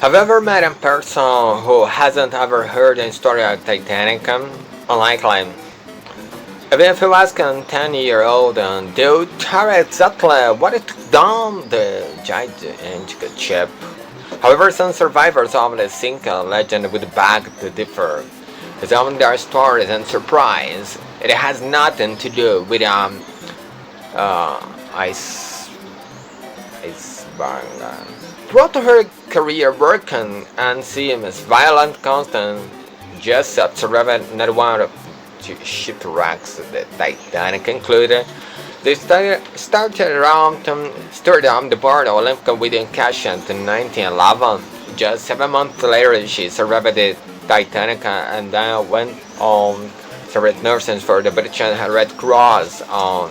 Have you ever met a person who hasn't ever heard the story of Titanic? Unlikely. Even if you ask a 10-year-old, they'll tell you exactly what it took down the gigantic ship. However, some survivors of the sinking legend would beg to differ. Some of their stories and surprise. It has nothing to do with uh, ice iceberg. Throughout her career working and seeing as violent constant, just observed not one of two shipwrecks the Titanic included. They started around Stardom the board of Olympic with Cashin in 1911. Just 7 months later, she survived the Titanic and then went on served nursing for the British Red Cross on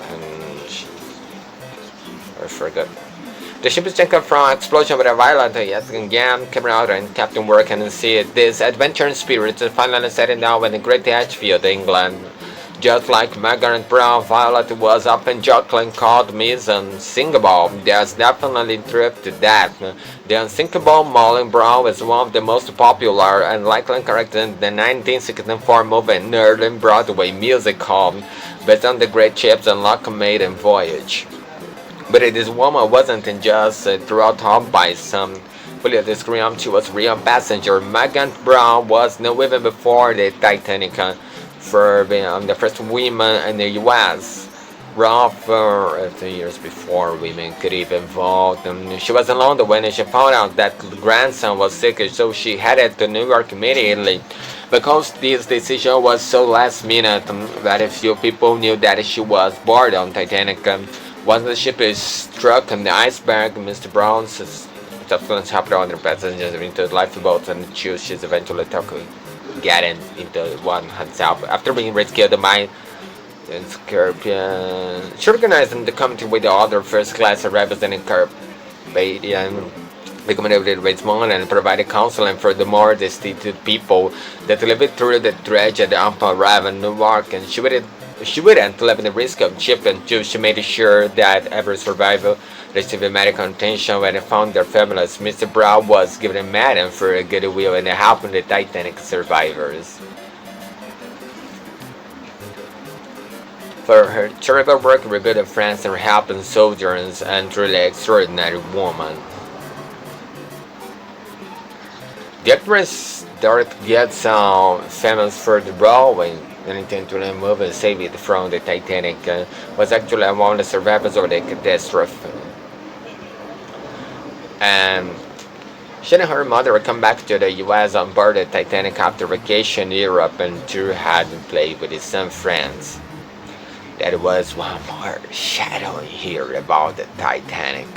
I forgot. The ship is taken from explosion with a violent yet again came out and Captain working and see this adventure spirit is finally setting down in the Great Hatfield, England. Just like Margaret Brown, Violet was often jokingly called Miss Unsinkable. There's definitely truth to that. The Unsinkable Molly Brown is one of the most popular and likely characters in the 1964 movie Nerd Broadway musical based on the great ships and Loch Maiden voyage. But this woman wasn't just thrown out by some fully scream she was real passenger. Margaret Brown was no even before the Titanic for being the first woman in the U.S. For a few years before women could even vote. She was alone when she found out that grandson was sick, so she headed to New York immediately. Because this decision was so last minute, very few people knew that she was board on Titanic. Once the ship is struck on the iceberg, Mr. Brown's subsequent chapter on the passengers into the lifeboats and she's eventually getting into one herself. After being rescued by the Scorpion, she organized the committee with the other first-class arrivals in Carpathian, recommended Richmond and provided counseling for the more destitute people that lived through the tragedy of arriving in Newark, and she wouldn't live in the risk of ship until she made sure that every survivor received medical attention when they found their families. Mr. Brown was given a medal for goodwill and helping the Titanic survivors. For her terrible work rebuilding France and helping soldiers and truly extraordinary woman. The actress Dorothy gets famous for the role in the 1920 movie Save It from the Titanic was actually among the survivors of the catastrophe. And she and her mother come back to the U.S. on board the Titanic after vacation in Europe and Drew had played with his son friends. That was one more shadow here about the Titanic.